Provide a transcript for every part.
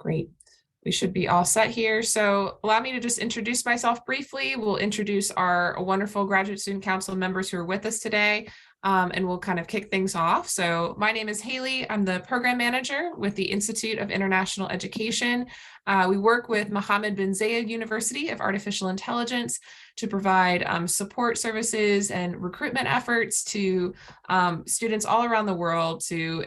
Great. We should be all set here. So allow me to just introduce myself briefly. We'll introduce our wonderful Graduate Student Council members who are with us today, and we'll kind of kick things off. So my name is Haley. I'm the program manager with the Institute of International Education. We work with Mohammed bin Zayed University of Artificial Intelligence to provide support services and recruitment efforts to students all around the world to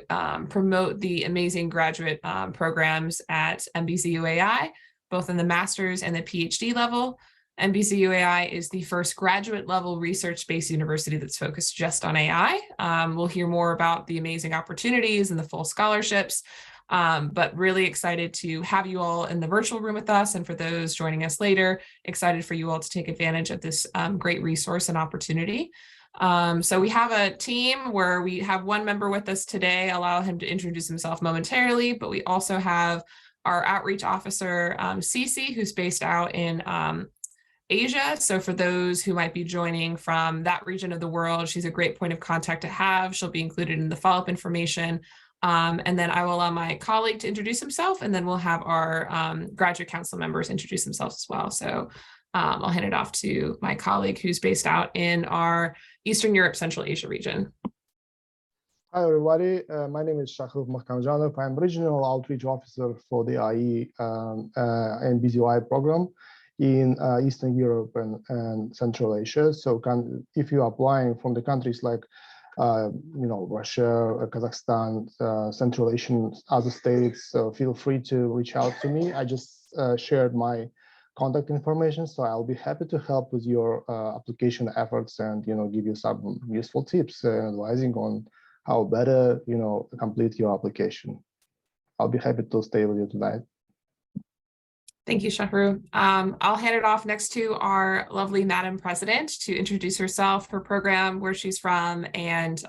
promote the amazing graduate programs at MBZUAI, both in the master's and the PhD level. MBZUAI is the first graduate level research-based university that's focused just on AI. We'll hear more about the amazing opportunities and the full scholarships, but really excited to have you all in the virtual room with us. And for those joining us later, excited for you all to take advantage of this great resource and opportunity. So we have a team where we have one member with us today. I'll allow him to introduce himself momentarily, but we also have our outreach officer, Cece, who's based out in Asia. So for those who might be joining from that region of the world, she's a great point of contact to have. She'll be included in the follow-up information. And then I will allow my colleague to introduce himself, and then we'll have our graduate council members introduce themselves as well. So I'll hand it off to my colleague who's based out in our Eastern Europe, Central Asia region. Hi, everybody. My name is Shahrukh Mahkamjanov. I'm Regional Outreach Officer for the IIE MBZUAI program in Eastern Europe and Central Asia. So if you're applying from the countries like Russia, Kazakhstan, Central Asian, other states, feel free to reach out to me. I just shared my contact information, so I'll be happy to help with your application efforts and give you some useful tips and advising on how better complete your application. I'll be happy to stay with you tonight. Thank you, Shahru. I'll hand it off next to our lovely Madam President to introduce herself, her program, where she's from, and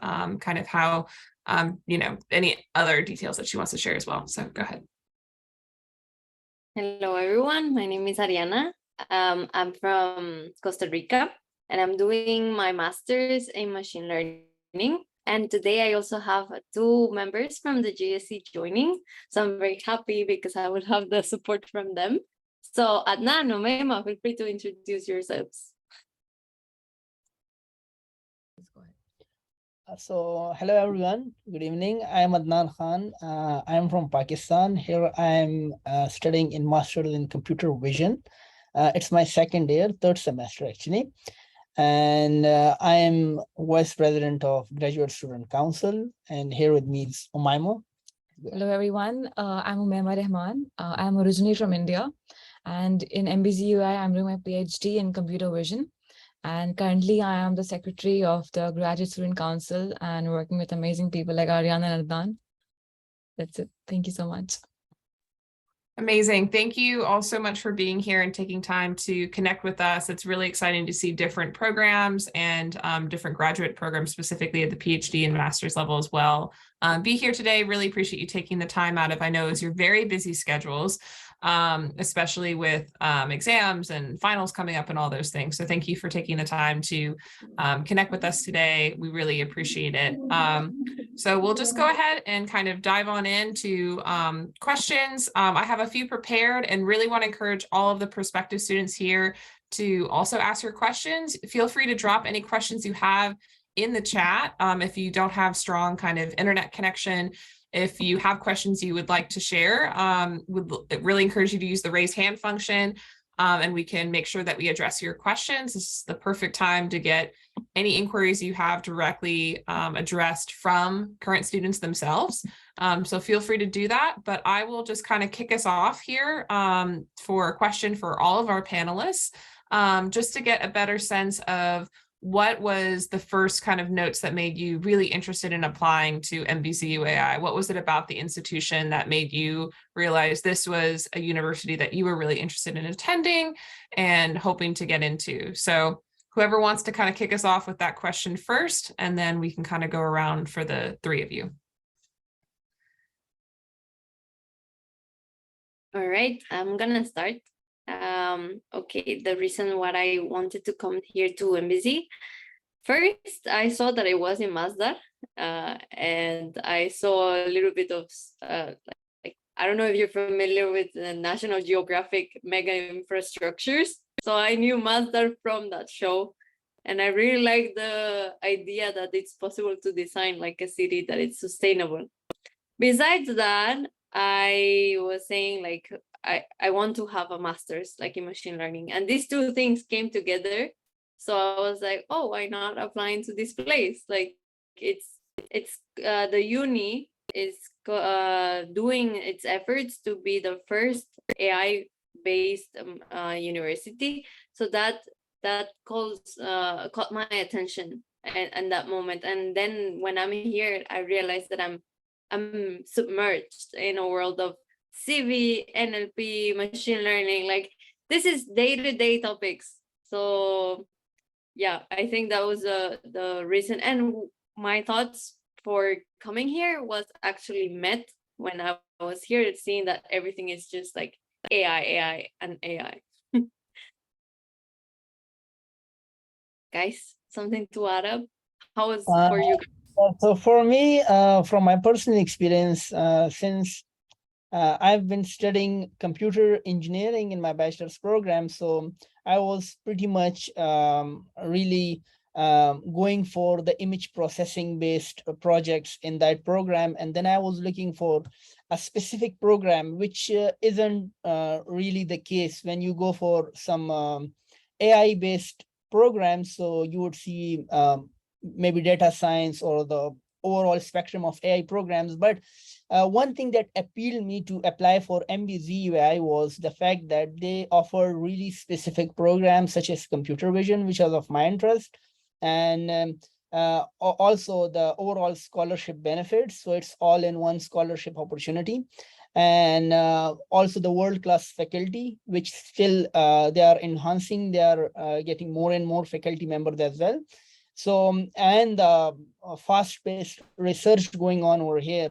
kind of how, any other details that she wants to share as well. So go ahead. Hello, everyone. My name is Ariana. I'm from Costa Rica, and I'm doing my master's in machine learning. And today I also have 2 members from the GSC joining. So I'm very happy because I will have the support from them. So Adnan, Umaima, feel free to introduce yourselves. So hello, everyone. Good evening. I'm Adnan Khan. I'm from Pakistan. Here I'm studying in Master's in Computer Vision. It's my second year, 3rd semester actually. And I am Vice President of Graduate Student Council, and here with me is Umaima. Hello, everyone. I'm Umaima Rahman. I'm originally from India, and in MBZUAI, I'm doing my PhD in Computer Vision. And currently, I am the Secretary of the Graduate Student Council and working with amazing people like Ariana and Adnan. That's it. Thank you so much. Amazing. Thank you all so much for being here and taking time to connect with us. It's really exciting to see different programs and different graduate programs, specifically at the PhD and master's level as well. Be here today. Really appreciate you taking the time out of, I know, your very busy schedules, especially with exams and finals coming up and all those things. So thank you for taking the time to connect with us today. We really appreciate it. So we'll just go ahead and kind of dive on into questions. I have a few prepared and really want to encourage all of the prospective students here to also ask your questions. Feel free to drop any questions you have in the chat. If you don't have strong kind of internet connection, if you have questions you would like to share, would really encourage you to use the raise hand function, and we can make sure that we address your questions. This is the perfect time to get any inquiries you have directly addressed from current students themselves. So feel free to do that, but I will just kind of kick us off here for a question for all of our panelists, just to get a better sense of what was the first kind of notes that made you really interested in applying to MBZUAI? What was it about the institution that made you realize this was a university that you were really interested in attending and hoping to get into? So whoever wants to kind of kick us off with that question first, and then we can kind of go around for the 3 of you. All right, I'm gonna start. Okay, the reason why I wanted to come here to MBZ. First, I saw that it was in Masdar, and I saw a little bit of I don't know if you're familiar with the National Geographic mega infrastructures. So I knew Mazda from that show. And I really like the idea that it's possible to design like a city that is sustainable. Besides that, I was saying like, I want to have a master's like in machine learning. And these two things came together. So I was like, oh, why not applying to this place? Like it's the uni is doing its efforts to be the first AI based university. So that caught my attention and that moment. And then when I'm here, I realized that I'm submerged in a world of CV, NLP, machine learning. Like this is day-to-day topics. So yeah, I think that was the reason. And my thoughts for coming here was actually met when I was here, seeing that everything is just like AI, and AI. Guys, something to add up? How was for you? So for me, from my personal experience, since I've been studying computer engineering in my bachelor's program, so I was pretty much really going for the image processing based projects in that program. And then I was looking for a specific program, which isn't really the case when you go for some AI based programs. So you would see maybe data science or the overall spectrum of AI programs. But one thing that appealed me to apply for MBZUAI was the fact that they offer really specific programs such as computer vision, which was of my interest, and also the overall scholarship benefits. So it's all in one scholarship opportunity. And also the world-class faculty, which still they are enhancing, they are getting more and more faculty members as well. So, and fast-paced research going on over here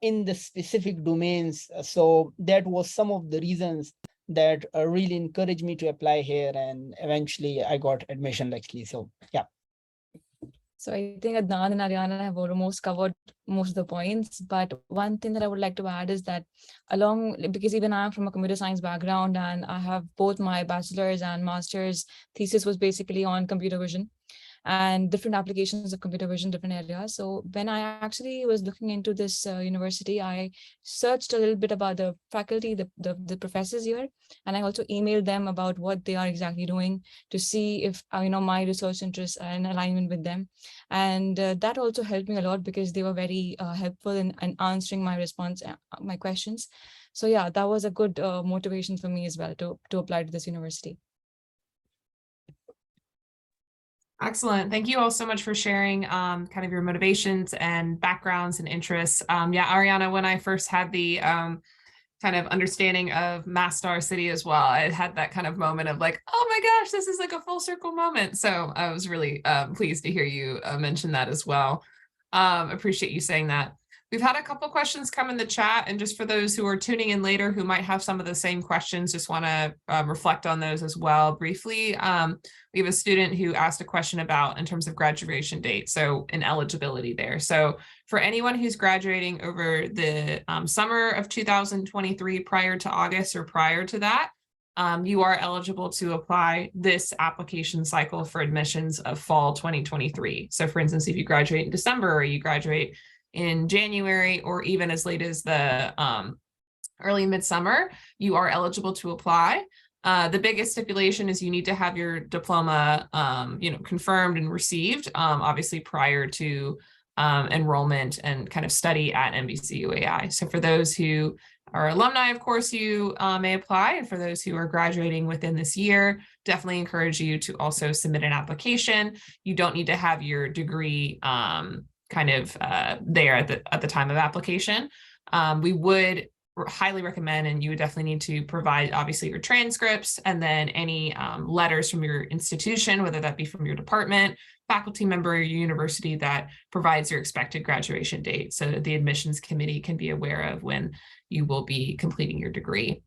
in the specific domains. So that was some of the reasons that really encouraged me to apply here, and eventually I got admission actually. So yeah. So I think Adnan and Ariana have almost covered most of the points, but one thing that I would like to add is that because even I'm from a computer science background and I have both my bachelor's and master's thesis was basically on computer vision and different applications of computer vision, different areas. So when I actually was looking into this university, I searched a little bit about the faculty, the professors here, and I also emailed them about what they are exactly doing to see if my research interests are in alignment with them. And that also helped me a lot because they were very helpful in answering my questions. So yeah, that was a good motivation for me as well to apply to this university. Excellent. Thank you all so much for sharing kind of your motivations and backgrounds and interests. Yeah, Ariana, when I first had the kind of understanding of Mastar City as well, I had that kind of moment of like, oh my gosh, this is like a full circle moment. So I was really pleased to hear you mention that as well. Appreciate you saying that. We've had a couple questions come in the chat, and just for those who are tuning in later who might have some of the same questions, just want to reflect on those as well briefly. We have a student who asked a question about in terms of graduation date, so an eligibility there. So for anyone who's graduating over the summer of 2023 prior to August or prior to that, you are eligible to apply this application cycle for admissions of fall 2023. So for instance, if you graduate in December or you graduate in January or even as late as the early midsummer, you are eligible to apply. The biggest stipulation is you need to have your diploma confirmed and received, obviously prior to enrollment and kind of study at MBZUAI. So for those who are alumni, of course, you may apply. And for those who are graduating within this year, definitely encourage you to also submit an application. You don't need to have your degree there at the time of application. We would highly recommend, and you would definitely need to provide obviously your transcripts and then any letters from your institution, whether that be from your department, faculty member, or your university that provides your expected graduation date, so that the admissions committee can be aware of when you will be completing your degree.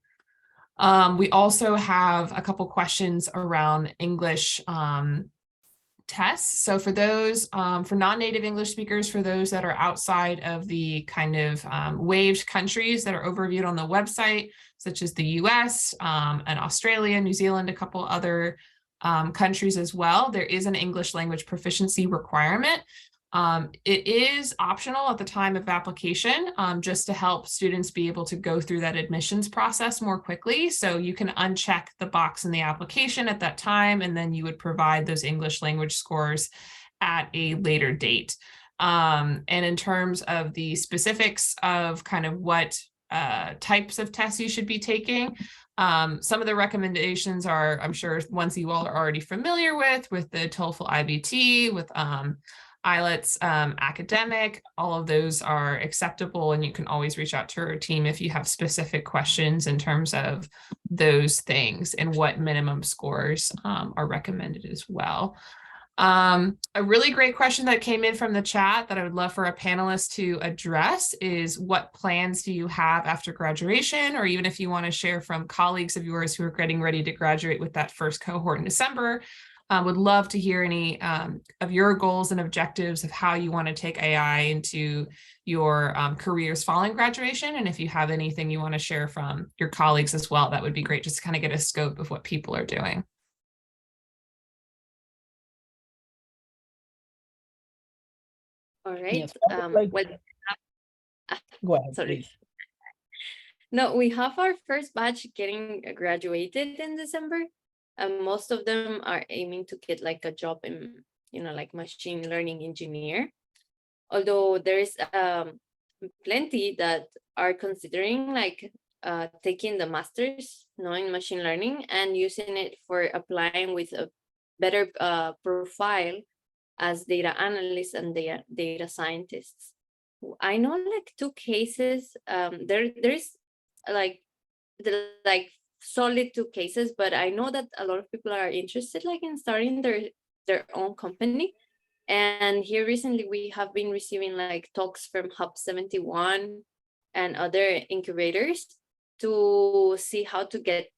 We also have a couple questions around English tests. So for those, for non-native English speakers, for those that are outside of the kind of waived countries that are overviewed on the website, such as the US and Australia, New Zealand, a couple other countries as well, there is an English language proficiency requirement. It is optional at the time of application, just to help students be able to go through that admissions process more quickly. So you can uncheck the box in the application at that time, and then you would provide those English language scores at a later date. And in terms of the specifics of kind of what types of tests you should be taking, some of the recommendations are, I'm sure, ones you all are already familiar with the TOEFL IBT, with IELTS academic. All of those are acceptable, and you can always reach out to our team if you have specific questions in terms of those things and what minimum scores are recommended as well. A really great question that came in from the chat that I would love for a panelist to address is, what plans do you have after graduation? Or even if you want to share from colleagues of yours who are getting ready to graduate with that first cohort in December, would love to hear any of your goals and objectives of how you want to take AI into your careers following graduation. And if you have anything you want to share from your colleagues as well, that would be great, just to kind of get a scope of what people are doing. All right. Yes, well, go ahead, sorry. please. No, we have our first batch getting graduated in December. And most of them are aiming to get like a job in, like machine learning engineer. Although there's plenty that are considering like taking the master's, knowing machine learning, and using it for applying with a better profile as data analysts and data scientists. I know like 2 cases. There's like solid 2 cases, but I know that a lot of people are interested like in starting their own company. And here recently we have been receiving like talks from Hub 71 and other incubators to see how to get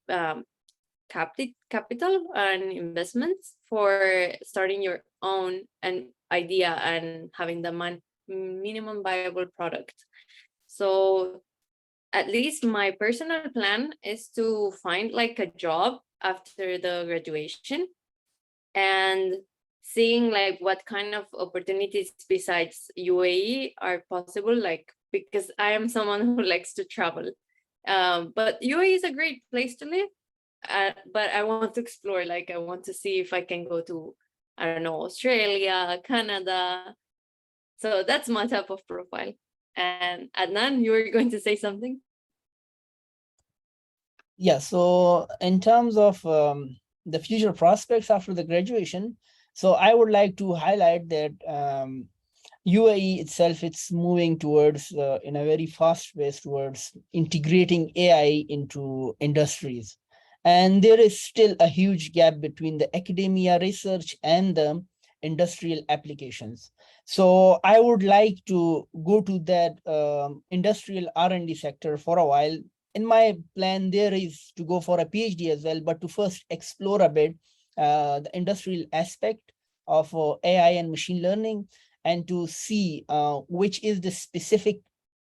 capital and investments for starting your own idea and having the minimum viable product. So at least my personal plan is to find like a job after the graduation and seeing like what kind of opportunities besides UAE are possible, like, because I am someone who likes to travel. But UAE is a great place to live, but I want to explore, like I want to see if I can go to, I don't know, Australia, Canada. So that's my type of profile. And Adnan, you were going to say something? Yeah, so in terms of the future prospects after the graduation, so I would like to highlight that UAE itself, it's moving towards, in a very fast pace, towards integrating AI into industries. And there is still a huge gap between the academia research and the industrial applications. So I would like to go to that industrial R&D sector for a while. In my plan, there is to go for a PhD as well, but to first explore a bit the industrial aspect of AI and machine learning, and to see which is the specific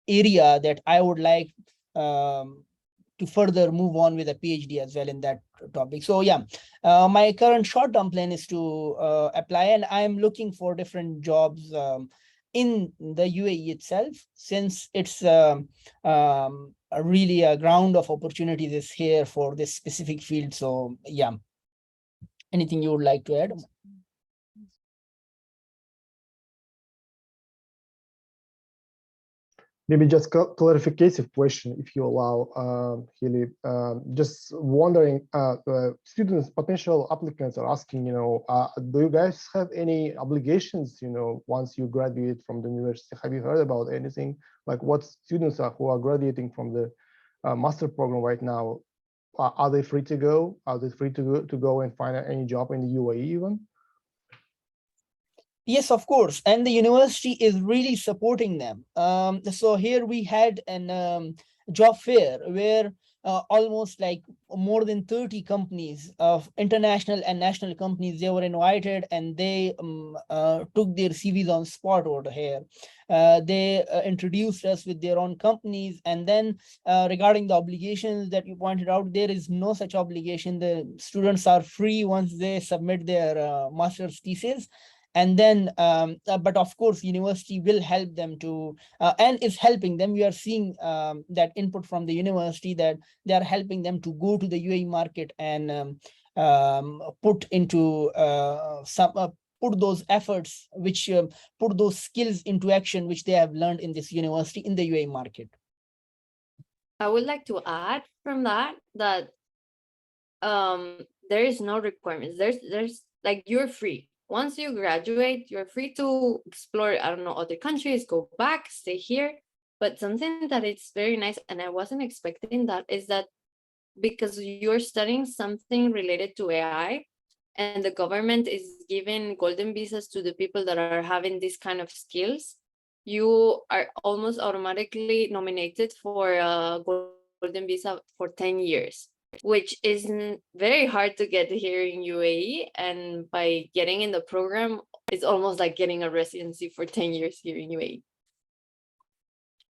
area that I would like to further move on with a PhD as well in that topic. So yeah, my current short-term plan is to apply, and I'm looking for different jobs in the UAE itself, since it's really a ground of opportunities is here for this specific field. So yeah, anything you would like to add? Maybe just clarification question, if you allow, Hilly. Just wondering, students, potential applicants are asking, do you guys have any obligations, once you graduate from the university? Have you heard about anything? Like what students who are graduating from the master program right now, are they free to go? Are they free to go and find any job in the UAE even? Yes, of course. And the university is really supporting them. So here we had an job fair where almost like more than 30 companies of international and national companies. They were invited and they took their CVs on spot over here. They introduced us with their own companies. And then regarding the obligations that you pointed out, there is no such obligation. The students are free once they submit their master's thesis. And then, but of course, university will help them to, and is helping them. We are seeing that input from the university that they are helping them to go to the UAE market and put into put those efforts, which put those skills into action, which they have learned in this university in the UAE market. I would like to add from that there is no requirements. There's like, you're free. Once you graduate, you're free to explore, I don't know, other countries, go back, stay here. But something that it's very nice, and I wasn't expecting that, is that because you're studying something related to AI, and the government is giving golden visas to the people that are having this kind of skills, you are almost automatically nominated for a golden visa for 10 years. Which is very hard to get here in UAE, and by getting in the program, it's almost like getting a residency for 10 years here in UAE.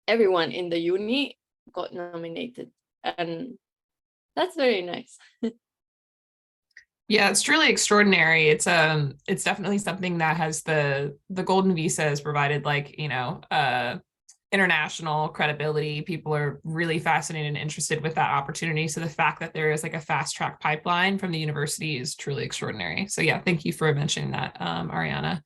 Everyone in the uni got nominated, and that's very nice. Yeah, it's truly extraordinary. It's definitely something that has the golden visa has provided, like, you know, international credibility. People are really fascinated and interested with that opportunity. So the fact that there is like a fast track pipeline from the university is truly extraordinary. So yeah, thank you for mentioning that, Ariana.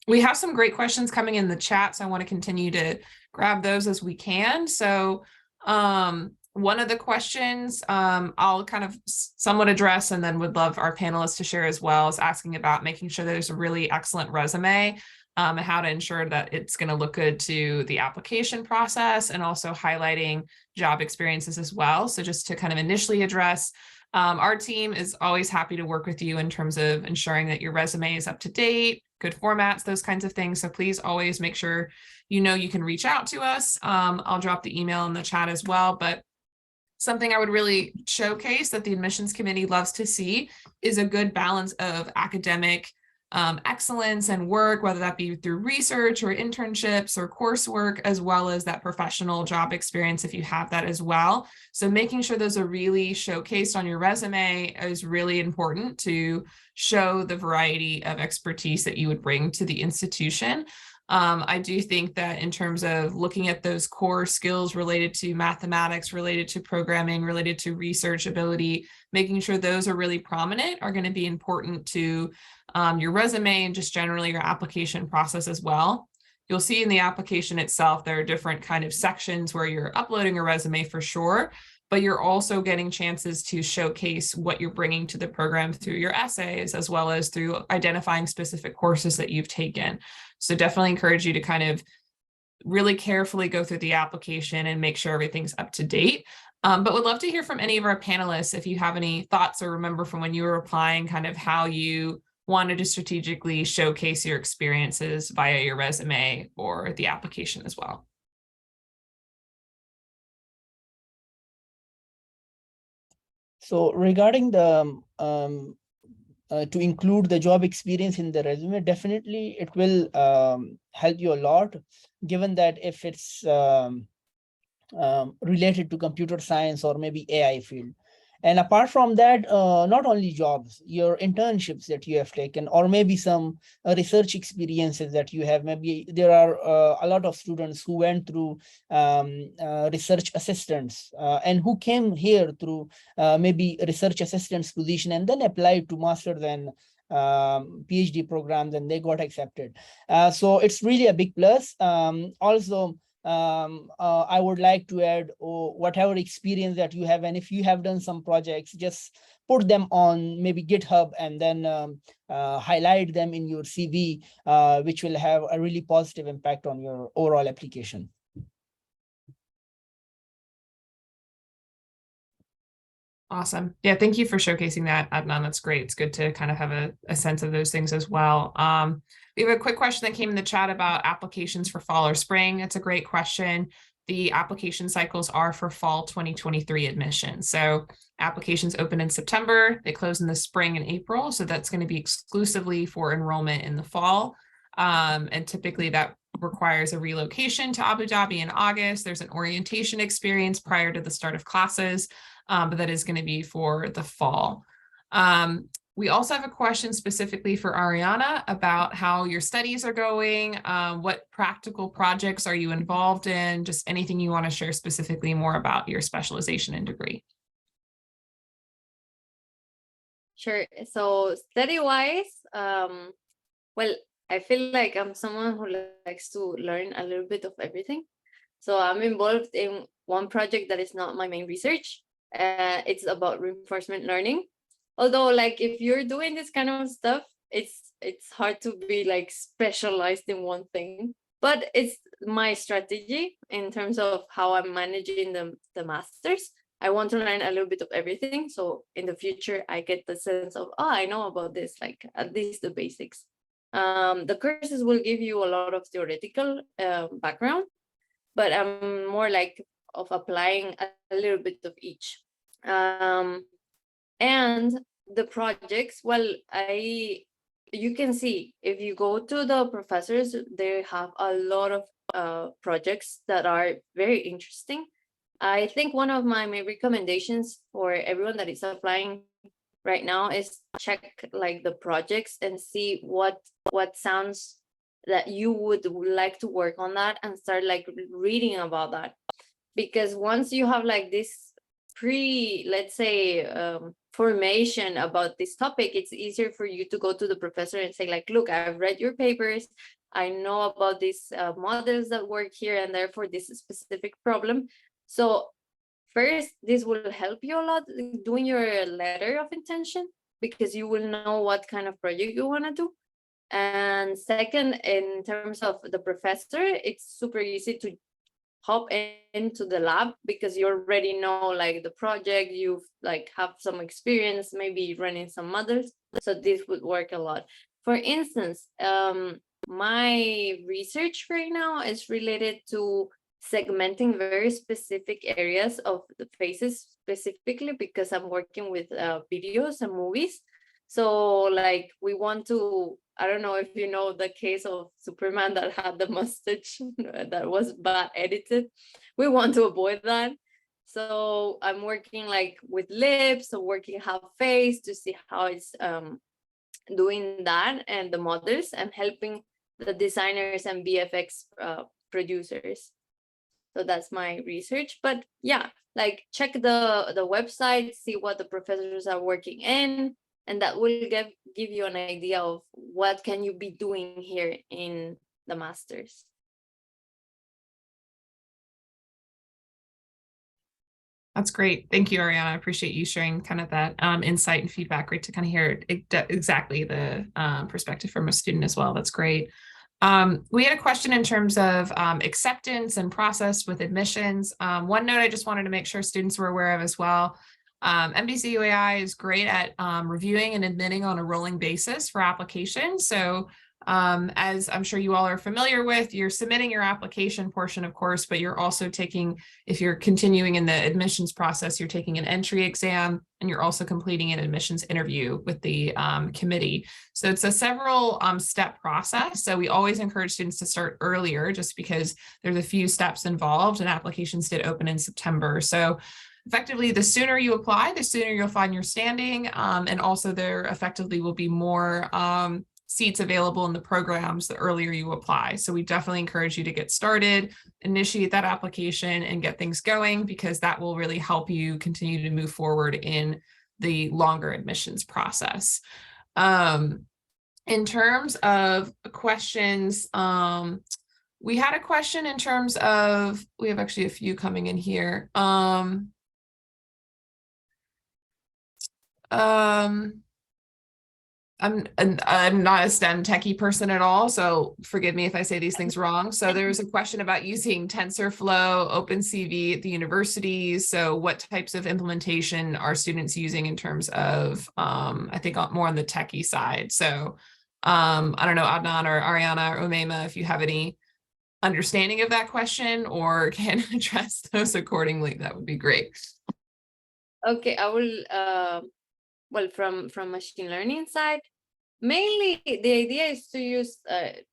We have some great questions coming in the chat, so I want to continue to grab those as we can. So one of the questions I'll kind of somewhat address, and then would love our panelists to share as well, is asking about making sure there's a really excellent resume, and how to ensure that it's going to look good to the application process, and also highlighting job experiences as well. So just to kind of initially address, our team is always happy to work with you in terms of ensuring that your resume is up to date, good formats, those kinds of things. So please always make sure you know you can reach out to us. I'll drop the email in the chat as well, but something I would really showcase that the admissions committee loves to see is a good balance of academic excellence and work, whether that be through research or internships or coursework, as well as that professional job experience if you have that as well. So making sure those are really showcased on your resume is really important to show the variety of expertise that you would bring to the institution. I do think that in terms of looking at those core skills related to mathematics, related to programming, related to research ability, making sure those are really prominent are going to be important to your resume and just generally your application process as well. You'll see in the application itself, there are different kind of sections where you're uploading a resume for sure, but you're also getting chances to showcase what you're bringing to the program through your essays, as well as through identifying specific courses that you've taken. So definitely encourage you to kind of really carefully go through the application and make sure everything's up to date. But would love to hear from any of our panelists if you have any thoughts or remember from when you were applying, kind of how you wanted to strategically showcase your experiences via your resume or the application as well. So regarding the to include the job experience in the resume, definitely it will help you a lot, given that if it's related to computer science or maybe AI field. And apart from that, not only jobs, your internships that you have taken, or maybe some research experiences that you have. Maybe there are a lot of students who went through research assistants and who came here through maybe research assistants position and then applied to master's and PhD programs, and they got accepted. So it's really a big plus. Also, I would like to add whatever experience that you have, and if you have done some projects, just put them on maybe GitHub and then highlight them in your CV, which will have a really positive impact on your overall application. Awesome. Yeah, thank you for showcasing that, Adnan. That's great. It's good to kind of have a sense of those things as well. We have a quick question that came in the chat about applications for fall or spring. It's a great question. the application cycles are for fall 2023 admissions. So applications open in September, they close in the spring and April. So that's going to be exclusively for enrollment in the fall. And typically that requires a relocation to Abu Dhabi in August. There's an orientation experience prior to the start of classes, but that is going to be for the fall. We also have a question specifically for Ariana about how your studies are going. What practical projects are you involved in? Just anything you want to share specifically more about your specialization and degree. Sure. So study-wise, well, I feel like I'm someone who likes to learn a little bit of everything. So I'm involved in one project that is not my main research. It's about reinforcement learning. Although, like, if you're doing this kind of stuff, it's hard to be like specialized in one thing. But it's my strategy in terms of how I'm managing the masters. I want to learn a little bit of everything. So in the future, I get the sense of, oh, I know about this, like at least the basics. The courses will give you a lot of theoretical background, but I'm more like of applying a little bit of each. And the projects, well, you can see if you go to the professors, they have a lot of projects that are very interesting. I think one of my main recommendations for everyone that is applying right now is check like the projects and see what sounds that you would like to work on that and start like reading about that. Because once you have like this let's say formation about this topic, it's easier for you to go to the professor and say like, look, I've read your papers, I know about these models that work here, and therefore this specific problem. So first, this will help you a lot doing your letter of intention, because you will know what kind of project you want to do. And second, in terms of the professor, it's super easy to hop into the lab because you already know like the project, you've like have some experience, maybe running some models. So this would work a lot. For instance, my research right now is related to segmenting very specific areas of the faces, specifically because I'm working with videos and movies. So like we want to, I don't know if you know the case of Superman that had the mustache that was bad edited. We want to avoid that. So I'm working like with lips, so working half face to see how it's doing that, and the models, and helping the designers and VFX producers. So that's my research. But yeah, like check the website, see what the professors are working in, and that will give you an idea of what can you be doing here in the masters. That's great. Thank you, Ariana. I appreciate you sharing kind of that insight and feedback. Great to kind of hear exactly the perspective from a student as well. That's great. We had a question in terms of acceptance and process with admissions. One note I just wanted to make sure students were aware of as well. MBZUAI is great at reviewing and admitting on a rolling basis for applications. So as I'm sure you all are familiar with, you're submitting your application portion, of course, but you're also taking, if you're continuing in the admissions process, you're taking an entry exam, and you're also completing an admissions interview with the committee. So it's a several step process. So we always encourage students to start earlier just because there's a few steps involved, and applications did open in September. So effectively, the sooner you apply, the sooner you'll find your standing, and also there effectively will be more seats available in the programs the earlier you apply. So we definitely encourage you to get started, initiate that application, and get things going, because that will really help you continue to move forward in the longer admissions process. In terms of questions, we had a question in terms of, we have actually a few coming in here. I'm not a STEM techie person at all, so forgive me if I say these things wrong. So there's a question about using TensorFlow, OpenCV at the universities. So what types of implementation are students using in terms of, I think more on the techie side. So I don't know, Adnan or Ariana or Umaima, if you have any understanding of that question or can address those accordingly, that would be great. Okay, I will, well, from machine learning side, mainly the idea is to use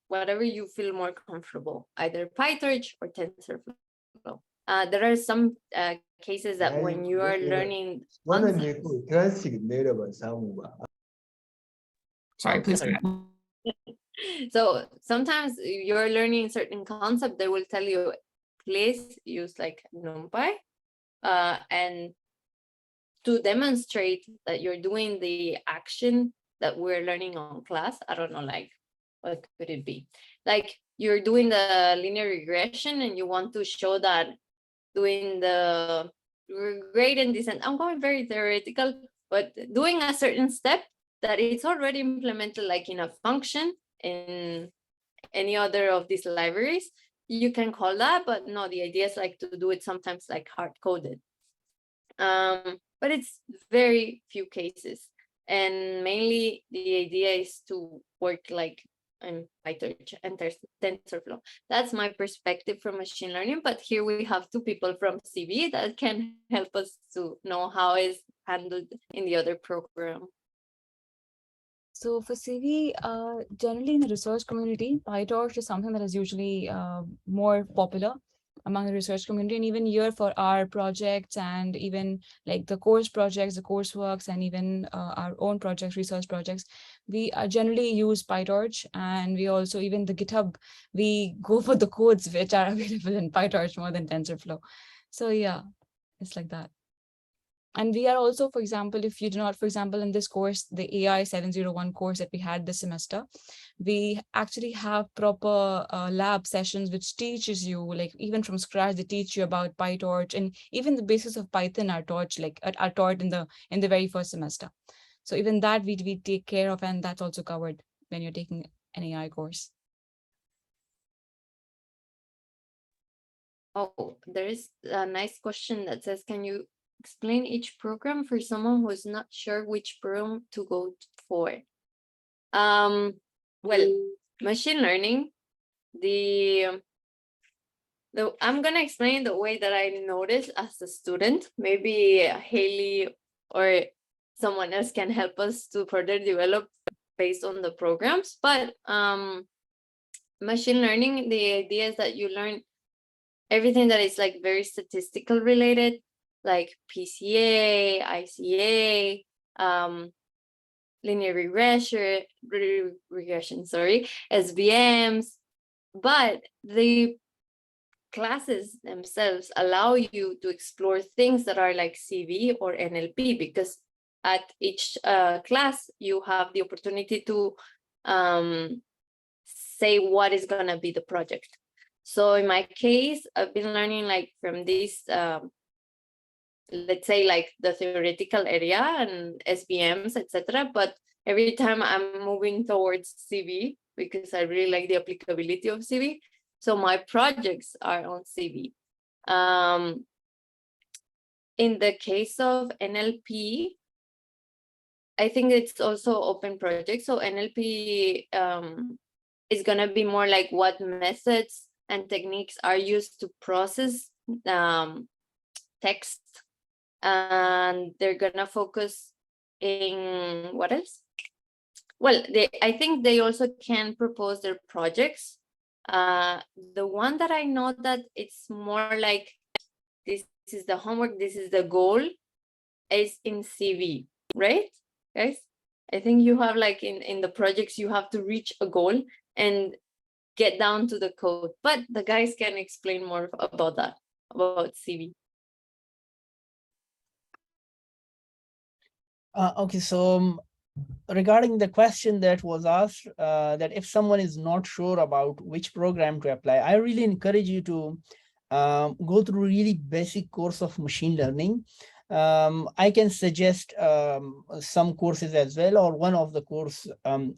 whatever you feel more comfortable, either PyTorch or TensorFlow. There are some cases that when you are learning. Sorry, please go ahead. So sometimes you're learning certain concept, they will tell you, please use like NumPy. And to demonstrate that you're doing the action that we're learning on class, I don't know, like, what could it be? Like you're doing the linear regression and you want to show that doing the gradient descent, I'm going very theoretical, but doing a certain step that it's already implemented like in a function in any other of these libraries, you can call that, but no, the idea is like to do it sometimes like hard-coded. But it's very few cases. And mainly the idea is to work like in PyTorch and TensorFlow. That's my perspective from machine learning, but here we have two people from CV that can help us to know how it's handled in the other program. So for CV, generally in the research community, PyTorch is something that is usually more popular among the research community, and even here for our projects and even like the course projects, the courseworks, and even our own projects, research projects, we generally use PyTorch. And we also, even the GitHub, we go for the codes which are available in PyTorch more than TensorFlow. So yeah, it's like that. And we are also, for example, if you do not, for example, in this course, the AI 701 course that we had this semester, we actually have proper lab sessions which teaches you, like even from scratch, they teach you about PyTorch, and even the basis of Python are taught, like are taught in the very first semester. So even that we take care of, and that's also covered when you're taking an AI course. Oh, there is a nice question that says, can you explain each program for someone who's not sure which program to go for? Well, machine learning, I'm gonna explain the way that I noticed as a student. Maybe Haley or someone else can help us to further develop based on the programs. But machine learning, the idea is that you learn everything that is like very statistical related, like PCA, ICA, linear regression, SVMs, but the classes themselves allow you to explore things that are like CV or NLP, because at each class you have the opportunity to say what is going to be the project. So in my case, I've been learning like from this, let's say like the theoretical area and SVMs, etc. But every time I'm moving towards CV because I really like the applicability of CV. So my projects are on CV. In the case of NLP, I think it's also open project. So NLP is going to be more like what methods and techniques are used to process text. And they're going to focus in what else? Well, I think they also can propose their projects. The one that I know that it's more like this is the homework, this is the goal, is in CV, right, guys? I think you have like in the projects, you have to reach a goal and get down to the code. But the guys can explain more about that, about CV. Okay, so regarding the question that was asked, that if someone is not sure about which program to apply, I really encourage you to go through really basic course of machine learning. I can suggest some courses as well, or one of the course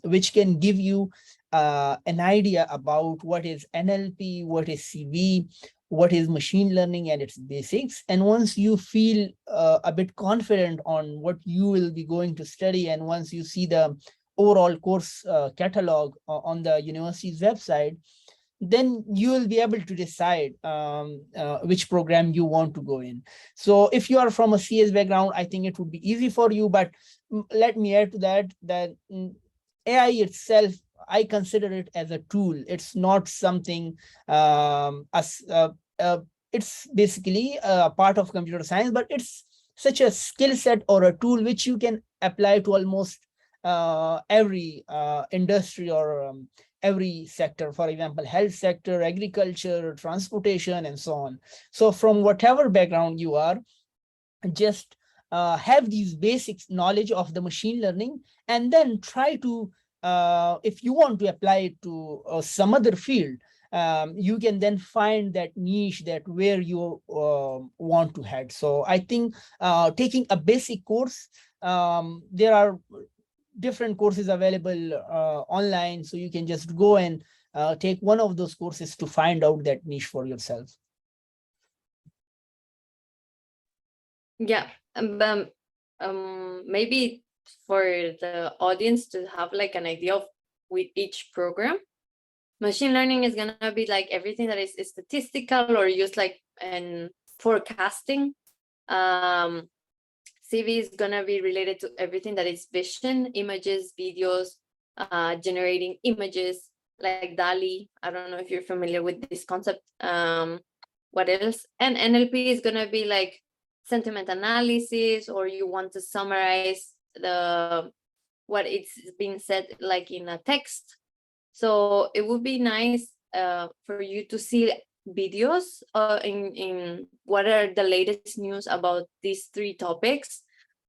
which can give you an idea about what is NLP, what is CV, what is machine learning and its basics. And once you feel a bit confident on what you will be going to study, and once you see the overall course catalog on the university's website, then you will be able to decide which program you want to go in. So if you are from a CS background, I think it would be easy for you, but let me add to that AI itself, I consider it as a tool. It's not something it's basically a part of computer science, but it's such a skill set or a tool which you can apply to almost every industry or every sector. For example, health sector, agriculture, transportation, and so on. So from whatever background you are, just have these basic knowledge of the machine learning, and then try to, if you want to apply it to some other field, you can then find that niche that where you want to head. So I think taking a basic course, there are different courses available online, so you can just go and take one of those courses to find out that niche for yourself. Yeah, maybe for the audience to have like an idea of with each program, machine learning is gonna be like everything that is statistical or used like in forecasting. CV is gonna be related to everything that is vision, images, videos, generating images like DALI. I don't know if you're familiar with this concept. What else? And NLP is gonna be like sentiment analysis, or you want to summarize what it's being said like in a text. So it would be nice for you to see videos in what are the latest news about these three topics,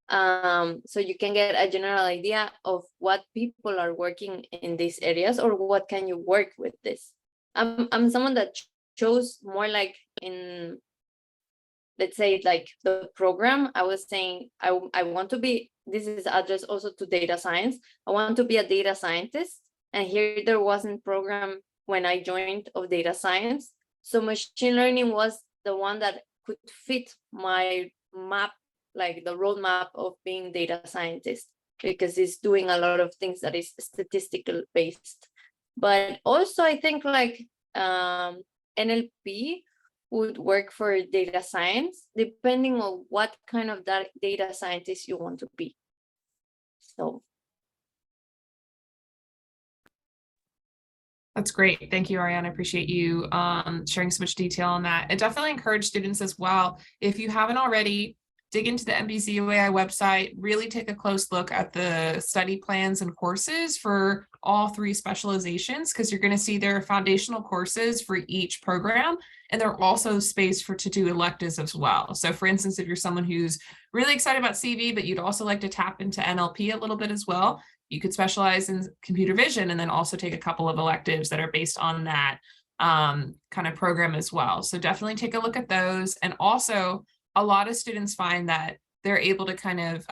so you can get a general idea of what people are working in these areas, or what can you work with this. I'm someone that chose more like in, let's say, like the program. I was saying I want to be, this is addressed also to data science. I want to be a data scientist, and here there wasn't program when I joined of data science. So machine learning was the one that could fit my map, like the roadmap of being data scientist, because it's doing a lot of things that is statistical based. But also I think like NLP would work for data science, depending on what kind of data scientist you want to be. So that's great. Thank you, Ariana. I appreciate you sharing so much detail on that. And definitely encourage students as well, if you haven't already, dig into the MBZUAI website, really take a close look at the study plans and courses for all three specializations, because you're going to see there are foundational courses for each program, and there are also space to do electives as well. So for instance, if you're someone who's really excited about CV, but you'd also like to tap into NLP a little bit as well, you could specialize in computer vision and then also take a couple of electives that are based on that kind of program as well. So definitely take a look at those. And also, a lot of students find that they're able to kind of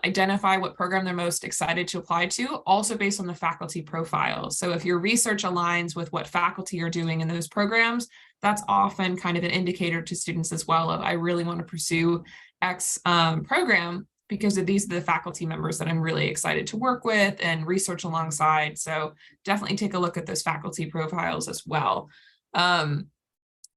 identify what program they're most excited to apply to, also based on the faculty profile. So if your research aligns with what faculty are doing in those programs, that's often kind of an indicator to students as well of, I really want to pursue X program because these are the faculty members that I'm really excited to work with and research alongside. So definitely take a look at those faculty profiles as well.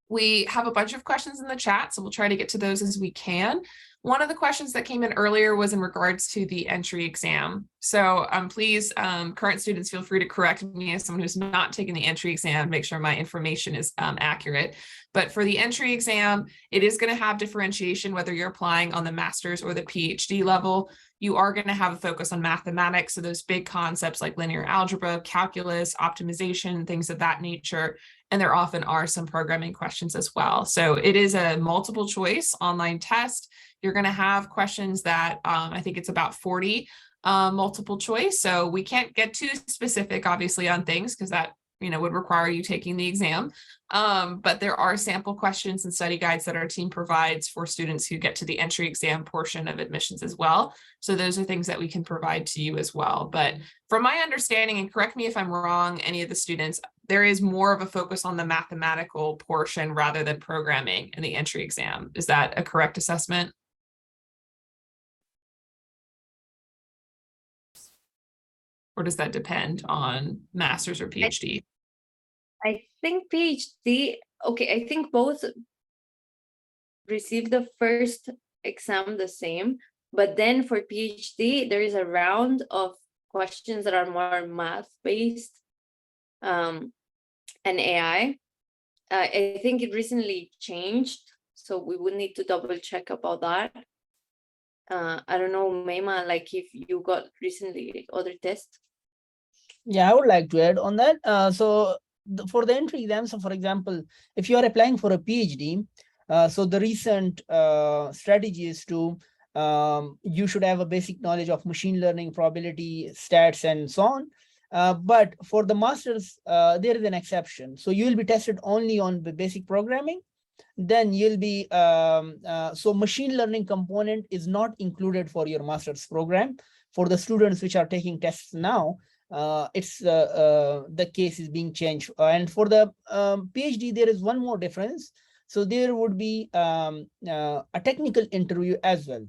We have a bunch of questions in the chat, so we'll try to get to those as we can. One of the questions that came in earlier was in regards to the entry exam. So please, current students, feel free to correct me as someone who's not taken the entry exam, make sure my information is accurate. But for the entry exam, it is going to have differentiation whether you're applying on the master's or the PhD level. You are going to have a focus on mathematics, so those big concepts like linear algebra, calculus, optimization, things of that nature. And there often are some programming questions as well. So it is a multiple choice online test. You're going to have questions that I think it's about 40 multiple choice. So we can't get too specific, obviously, on things because that would require you taking the exam. But there are sample questions and study guides that our team provides for students who get to the entry exam portion of admissions as well. So those are things that we can provide to you as well. But from my understanding, and correct me if I'm wrong, any of the students, there is more of a focus on the mathematical portion rather than programming in the entry exam. Is that a correct assessment? Or does that depend on master's or PhD? I think PhD, okay, I think both receive the first exam the same, but then for PhD, there is a round of questions that are more math-based and AI. I think it recently changed, so we would need to double check about that. I don't know, Meima, like if you got recently other tests. Yeah, I would like to add on that. For the entry exam, so for example, if you are applying for a PhD, so the recent strategy is to you should have a basic knowledge of machine learning, probability, stats, and so on. But for the masters, there is an exception. So you will be tested only on the basic programming. Then you'll be so machine learning component is not included for your master's program. For the students which are taking tests now, it's the case is being changed. And for the PhD, there is one more difference. So there would be a technical interview as well,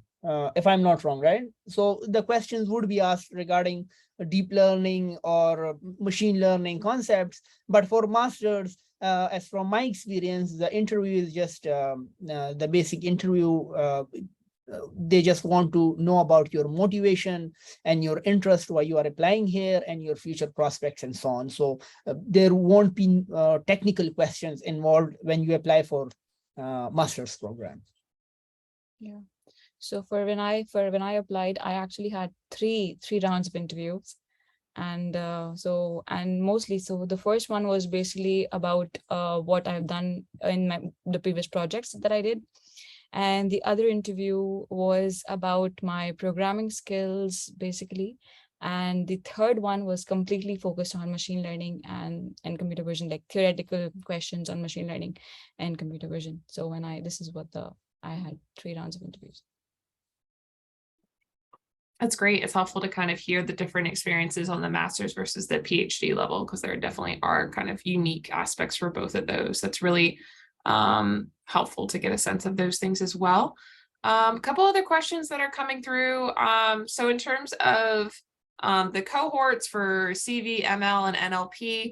if I'm not wrong, right? So the questions would be asked regarding deep learning or machine learning concepts. But for masters, as from my experience, the interview is just the basic interview. They just want to know about your motivation and your interest, why you are applying here, and your future prospects and so on. So there won't be technical questions involved when you apply for master's program. Yeah. So for when I applied, I actually had three rounds of interviews. And mostly, so the first one was basically about what I've done in the previous projects that I did. And the other interview was about my programming skills, basically. And the third one was completely focused on machine learning and computer vision, like theoretical questions on machine learning and computer vision. So I had 3 rounds of interviews. That's great. It's helpful to kind of hear the different experiences on the master's versus the PhD level, because there definitely are kind of unique aspects for both of those. That's really helpful to get a sense of those things as well. A couple other questions that are coming through. So in terms of the cohorts for CV, ML, and NLP,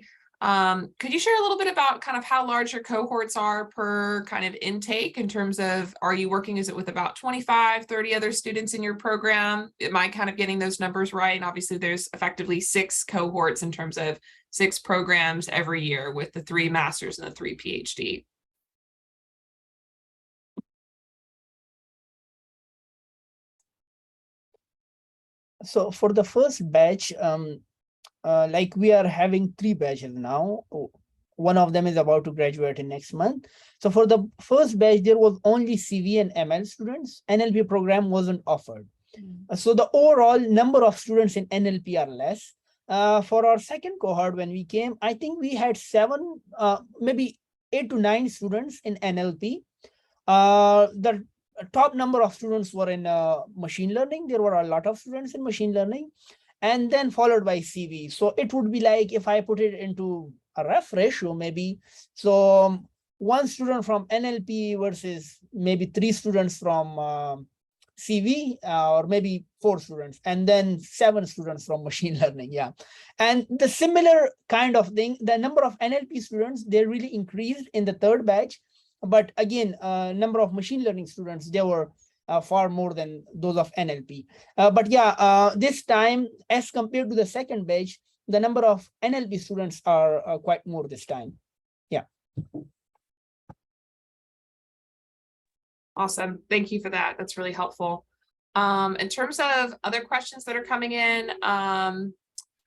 could you share a little bit about kind of how large your cohorts are per kind of intake in terms of, are you working, is it with about 25, 30 other students in your program? Am I kind of getting those numbers right? And obviously there's effectively 6 cohorts in terms of 6 programs every year with the 3 masters and the 3 PhD. So for the first batch, like we are having 3 batches now. One of them is about to graduate in next month. So for the first batch, there was only CV and ML students. NLP program wasn't offered. So the overall number of students in NLP are less. For our second cohort, when we came, I think we had 7, maybe 8 to 9 students in NLP. The top number of students were in machine learning. There were a lot of students in machine learning, and then followed by CV. So it would be like, if I put it into a rough ratio, maybe, so 1 student from NLP versus maybe 3 students from CV, or maybe 4 students, and then 7 students from machine learning. Yeah. And the similar kind of thing, the number of NLP students, they really increased in the third batch. But again, number of machine learning students, they were far more than those of NLP. But yeah, this time, as compared to the second batch, the number of NLP students are quite more this time. Yeah. Awesome. Thank you for that. That's really helpful. In terms of other questions that are coming in,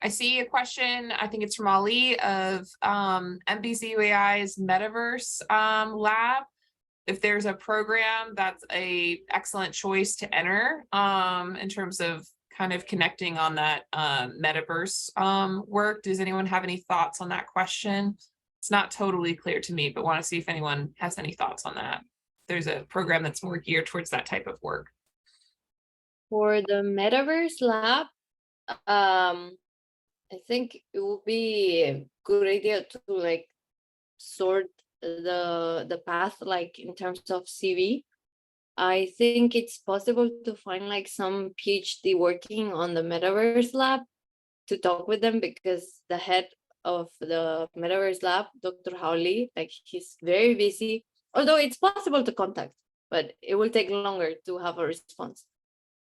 I see a question, I think it's from Ali, of MBZUAI's Metaverse lab. If there's a program that's an excellent choice to enter in terms of kind of connecting on that Metaverse work. Does anyone have any thoughts on that question? It's not totally clear to me, but want to see if anyone has any thoughts on that. There's a program that's more geared towards that type of work. For the Metaverse lab, I think it would be a good idea to like sort the path, like in terms of CV. I think it's possible to find like some PhD working on the Metaverse lab to talk with them, because the head of the Metaverse Lab, Dr. Howley. Like, he's very busy, although it's possible to contact, but it will take longer to have a response.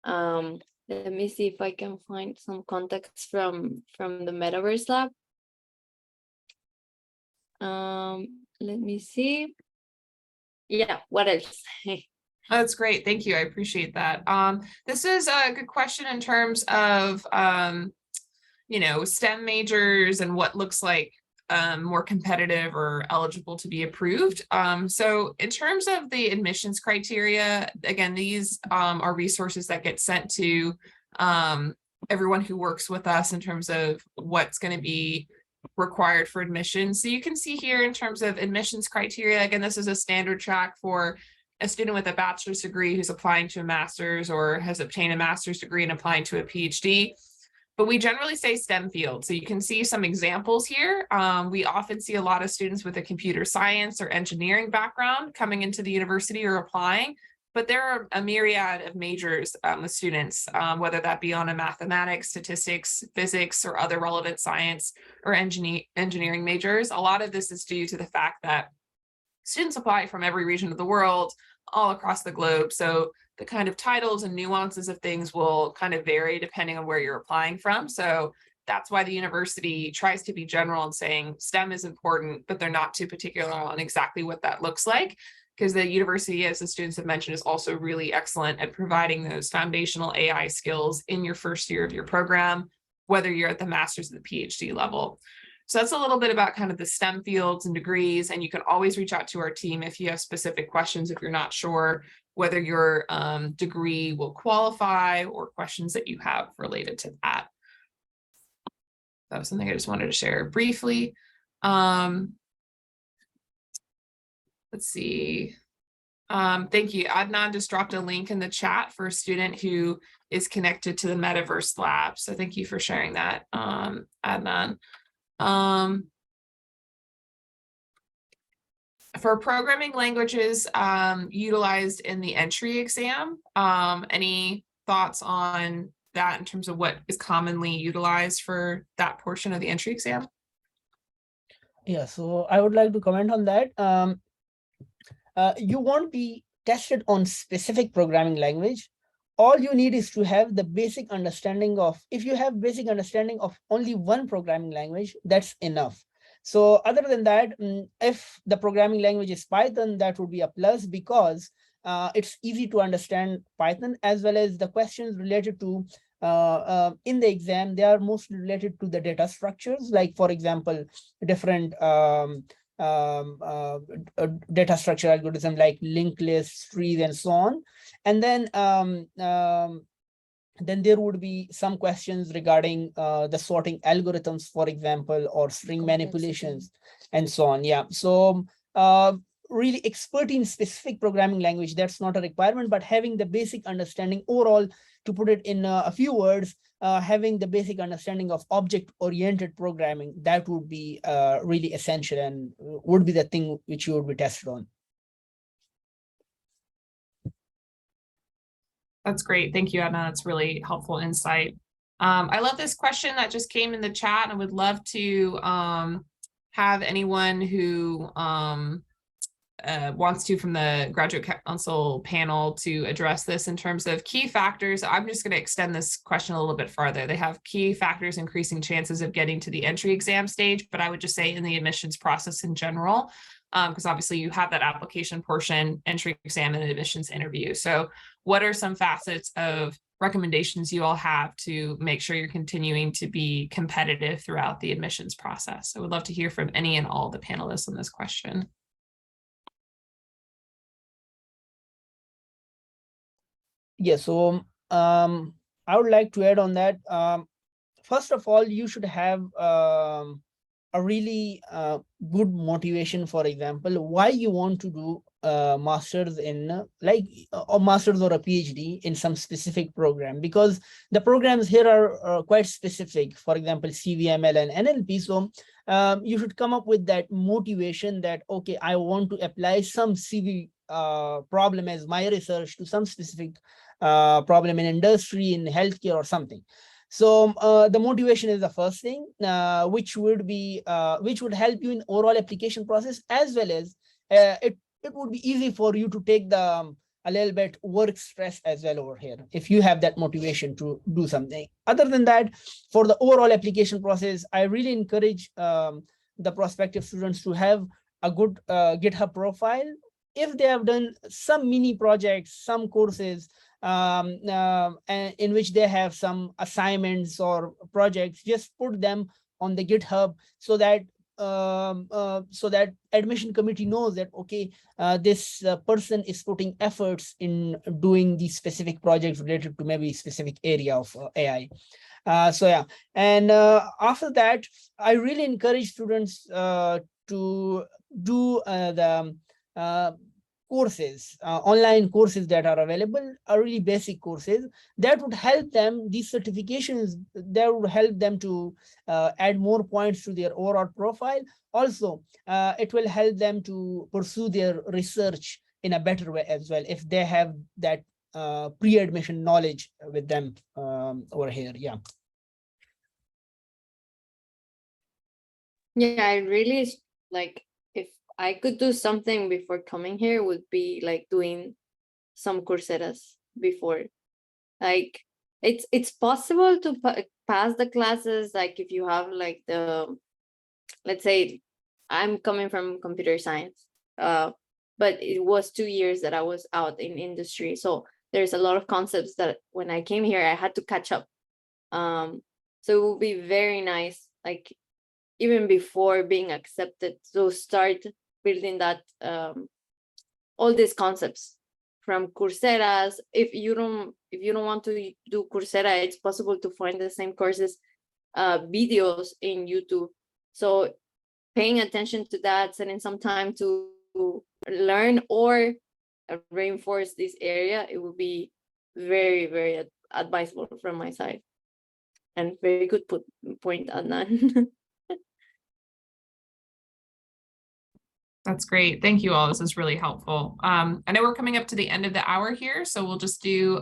Let me see if I can find some contacts from the Metaverse Lab. Let me see. Yeah, what else? That's great. Thank you. I appreciate that. This is a good question in terms of, STEM majors and what looks like more competitive or eligible to be approved. So in terms of the admissions criteria, again, these are resources that get sent to everyone who works with us in terms of what's going to be required for admission. So you can see here in terms of admissions criteria, again, this is a standard track for a student with a bachelor's degree who's applying to a master's or has obtained a master's degree and applying to a PhD. But we generally say STEM field. So you can see some examples here. We often see a lot of students with a computer science or engineering background coming into the university or applying, but there are a myriad of majors with students, whether that be on a mathematics, statistics, physics, or other relevant science or engineering majors. A lot of this is due to the fact that students apply from every region of the world, all across the globe. So the kind of titles and nuances of things will kind of vary depending on where you're applying from. So that's why the university tries to be general in saying STEM is important, but they're not too particular on exactly what that looks like, because the university, as the students have mentioned, is also really excellent at providing those foundational AI skills in your first year of your program, whether you're at the master's or the PhD level. So that's a little bit about kind of the STEM fields and degrees, and you can always reach out to our team if you have specific questions, if you're not sure whether your degree will qualify or questions that you have related to that. That was something I just wanted to share briefly. Let's see. Thank you. Adnan just dropped a link in the chat for a student who is connected to the Metaverse Lab. So thank you for sharing that, Adnan. For programming languages utilized in the entry exam, any thoughts on that in terms of what is commonly utilized for that portion of the entry exam? Yeah, so I would like to comment on that. You won't be tested on specific programming language. All you need is to have the basic understanding of, if you have basic understanding of only one programming language, that's enough. So other than that, if the programming language is Python, that would be a plus, because it's easy to understand Python, as well as the questions related to in the exam, they are mostly related to the data structures, like, for example, different data structure algorithm like linked lists, trees, and so on. And then there would be some questions regarding the sorting algorithms, for example, or string manipulations, and so on. Yeah, so really expert in specific programming language, that's not a requirement, but having the basic understanding overall, to put it in a few words, having the basic understanding of object-oriented programming, that would be really essential and would be the thing which you would be tested on. That's great. Thank you, Adnan. That's really helpful insight. I love this question that just came in the chat, and I would love to have anyone who wants to from the Graduate Council panel to address this in terms of key factors. I'm just going to extend this question a little bit farther. They have key factors increasing chances of getting to the entry exam stage, but I would just say in the admissions process in general, because obviously you have that application portion, entry exam, and admissions interview. So what are some facets of recommendations you all have to make sure you're continuing to be competitive throughout the admissions process? I would love to hear from any and all the panelists on this question. Yeah, so I would like to add on that. First of all, you should have a really good motivation, for example, why you want to do master's in like a master's or a PhD in some specific program, because the programs here are quite specific, for example, CVML and NLP. So you should come up with that motivation that, okay, I want to apply some CV problem as my research to some specific problem in industry, in healthcare or something. So the motivation is the first thing, which would help you in overall application process, as well as it would be easy for you to take the a little bit work stress as well over here, if you have that motivation to do something. Other than that, for the overall application process, I really encourage the prospective students to have a good GitHub profile. If they have done some mini projects, some courses, in which they have some assignments or projects, just put them on the GitHub so that admission committee knows that, okay, this person is putting efforts in doing these specific projects related to maybe specific area of AI. So yeah, and after that, I really encourage students to do the courses, online courses that are available, are really basic courses that would help them. These certifications that would help them to add more points to their overall profile. Also, it will help them to pursue their research in a better way as well, if they have that pre-admission knowledge with them over here. Yeah. Yeah, I really like, if I could do something before coming here, would be like doing some Coursera's before. Like it's possible to pass the classes, like if you have like the, let's say I'm coming from computer science, but it was 2 years that I was out in industry, so there's a lot of concepts that when I came here I had to catch up. So it would be very nice, like even before being accepted, to start building that all these concepts from Coursera's. If you don't want to do Coursera, it's possible to find the same courses videos in YouTube. So paying attention to that, setting some time to learn or reinforce this area, it would be very, very advisable from my side. And very good point, Adnan. That's great. Thank you all. This is really helpful. I know we're coming up to the end of the hour here, so we'll just do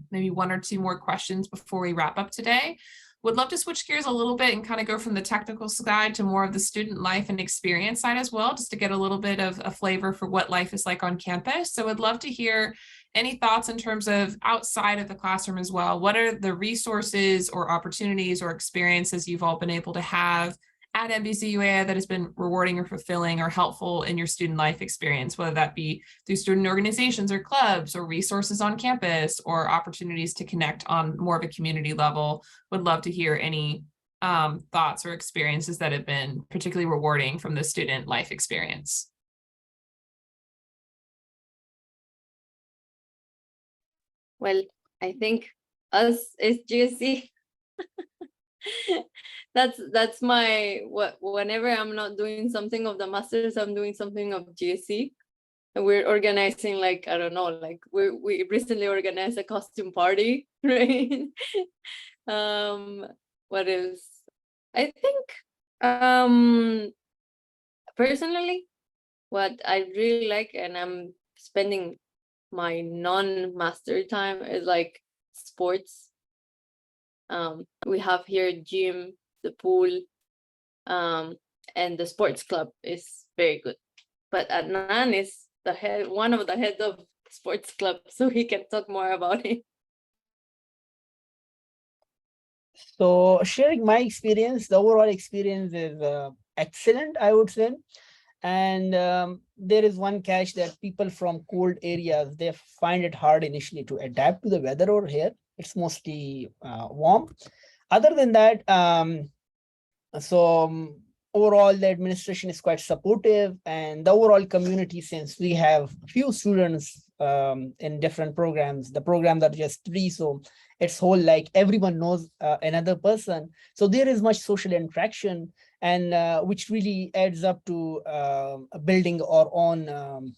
maybe 1 or 2 more questions before we wrap up today. Would love to switch gears a little bit and kind of go from the technical side to more of the student life and experience side as well, just to get a little bit of a flavor for what life is like on campus. So I'd love to hear any thoughts in terms of outside of the classroom as well. What are the resources or opportunities or experiences you've all been able to have at MBZUAI that has been rewarding or fulfilling or helpful in your student life experience, whether that be through student organizations or clubs or resources on campus or opportunities to connect on more of a community level? Would love to hear any thoughts or experiences that have been particularly rewarding from the student life experience. Well, I think us as GSC, that's my, whenever I'm not doing something of the masters, I'm doing something of GSC. And we're organizing, like, I don't know, like we recently organized a costume party, right? What else? I think personally, what I really like, and I'm spending my non-master time, is like sports. We have here gym, the pool, and the sports club is very good. But Adnan is the head, one of the head of sports club, so he can talk more about it. So sharing my experience, the overall experience is excellent, I would say. And there is one catch that people from cold areas, they find it hard initially to adapt to the weather over here. It's mostly warm. Other than that, overall, the administration is quite supportive, and the overall community, since we have few students in different programs, the programs are just 3, so it's whole like everyone knows another person. So there is much social interaction, and which really adds up to building our own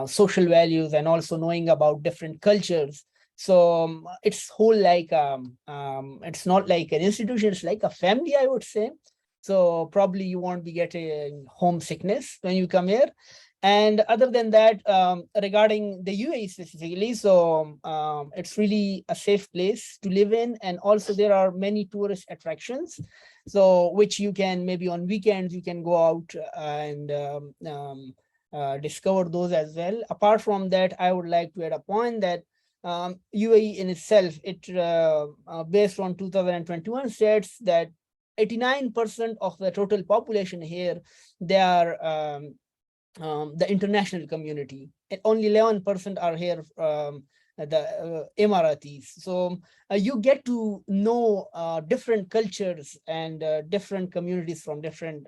social values and also knowing about different cultures. So it's whole like it's not like an institution, it's like a family, I would say. So probably you won't be getting homesickness when you come here. And other than that, regarding the UAE specifically, so it's really a safe place to live in. And also there are many tourist attractions, so which you can maybe on weekends, you can go out and discover those as well. Apart from that, I would like to add a point that UAE in itself, it based on 2021 stats that 89% of the total population here, they are the international community, and only 11% are here, the Emiratis. So you get to know different cultures and different communities from different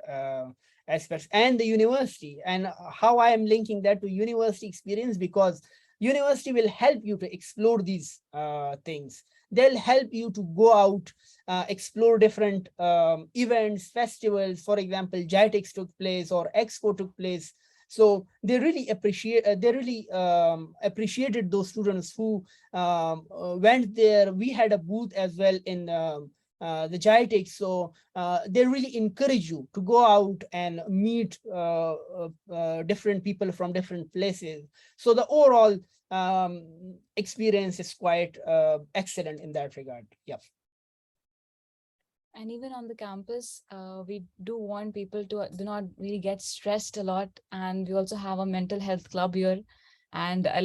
aspects, and the university. And how I am linking that to university experience, because university will help you to explore these things. They'll help you to go out, explore different events, festivals. For example, JITEX took place or Expo took place. So they really appreciated those students who went there. We had a booth as well in the JITEX. So they really encourage you to go out and meet different people from different places. So the overall experience is quite excellent in that regard. Yeah. And even on the campus, we do want people to do not really get stressed a lot. And we also have a mental health club here. And I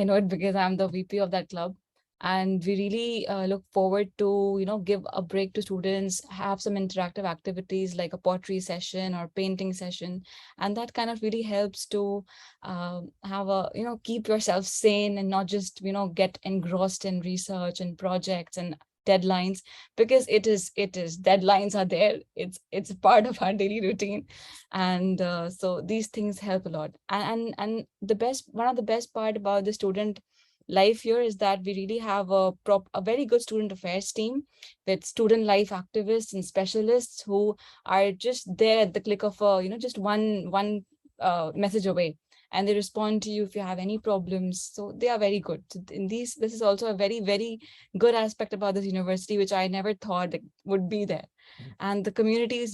know it because I'm the VP of that club. And we really look forward to, give a break to students, have some interactive activities like a pottery session or painting session. And that kind of really helps to have a, keep yourself sane and not just, get engrossed in research and projects and deadlines, because it is deadlines are there. It's part of our daily routine. And so these things help a lot. And one of the best part about the student life here is that we really have a very good student affairs team with student life activists and specialists who are just there at the click of just one message away, and they respond to you if you have any problems. So they are very good. So this is also a very, very good aspect about this university, which I never thought would be there. And the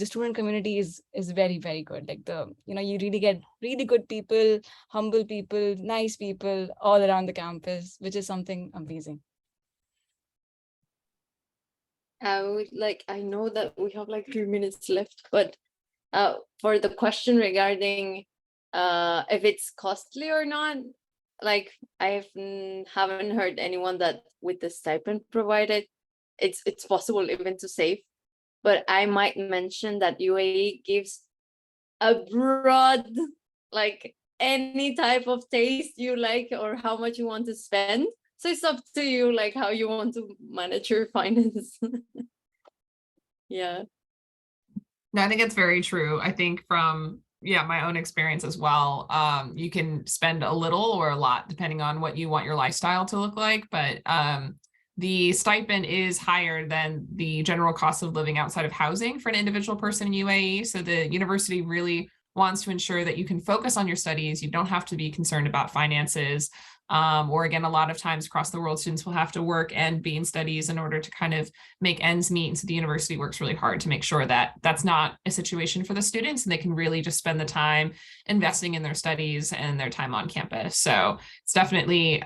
student community is very, very good. Like you really get really good people, humble people, nice people all around the campus, which is something amazing. I know that we have like 3 minutes left, but for the question regarding if it's costly or not, like I haven't heard anyone that with the stipend provided, it's possible even to save. But I might mention that UAE gives a broad, like any type of taste you like or how much you want to spend. So it's up to you, like how you want to manage your finance. Yeah. No, I think it's very true. I think from my own experience as well, you can spend a little or a lot depending on what you want your lifestyle to look like. But the stipend is higher than the general cost of living outside of housing for an individual person in UAE. So the university really wants to ensure that you can focus on your studies. You don't have to be concerned about finances. Or again, a lot of times across the world, students will have to work and be in studies in order to kind of make ends meet. And so the university works really hard to make sure that that's not a situation for the students, and they can really just spend the time investing in their studies and their time on campus. So it's definitely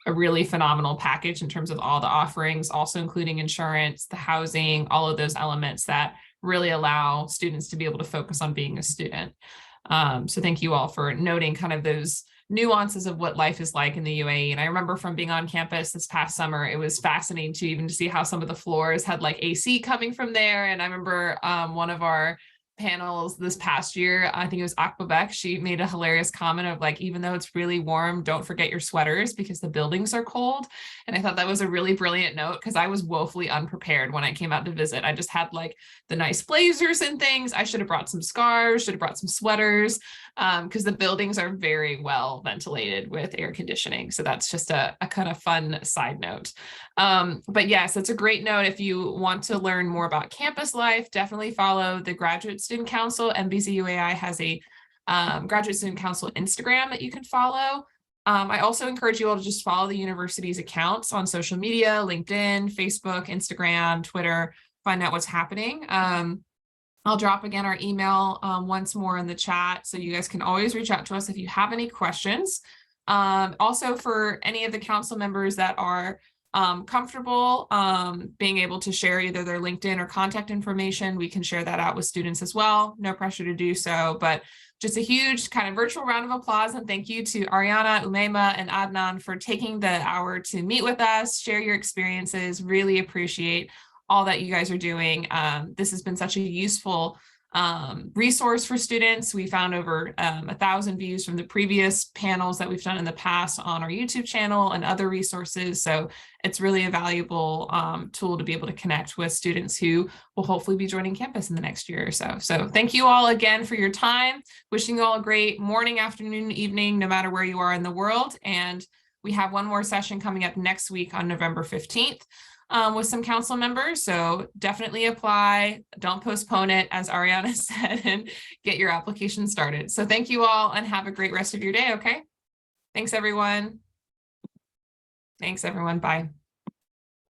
a really phenomenal package in terms of all the offerings, also including insurance, the housing, all of those elements that really allow students to be able to focus on being a student. So thank you all for noting kind of those nuances of what life is like in the UAE. And I remember from being on campus this past summer, it was fascinating to see how some of the floors had like AC coming from there. And I remember one of our panels this past year, I think it was Akbabek, she made a hilarious comment of like, even though it's really warm, don't forget your sweaters because the buildings are cold. And I thought that was a really brilliant note because I was woefully unprepared when I came out to visit. I just had like the nice blazers and things. I should have brought some scarves, should have brought some sweaters, because the buildings are very well ventilated with air conditioning. So that's just a kind of fun side note. But yes, it's a great note. If you want to learn more about campus life, definitely follow the Graduate Student Council. MBZUAI has a Graduate Student Council Instagram that you can follow. I also encourage you all to just follow the university's accounts on social media, LinkedIn, Facebook, Instagram, Twitter, find out what's happening. I'll drop again our email once more in the chat, so you guys can always reach out to us if you have any questions. Also, for any of the council members that are comfortable being able to share either their LinkedIn or contact information, we can share that out with students as well. No pressure to do so, but just a huge kind of virtual round of applause and thank you to Ariana, Umaima, and Adnan for taking the hour to meet with us, share your experiences. Really appreciate all that you guys are doing. This has been such a useful resource for students. We found over 1,000 views from the previous panels that we've done in the past on our YouTube channel and other resources. So it's really a valuable tool to be able to connect with students who will hopefully be joining campus in the next year or so. So thank you all again for your time. Wishing you all a great morning, afternoon, evening, no matter where you are in the world. And we have one more session coming up next week on November 15th. With some council members, so definitely apply, don't postpone it, as Ariana said, and get your application started. So thank you all and have a great rest of your day, okay? Thanks everyone. Bye.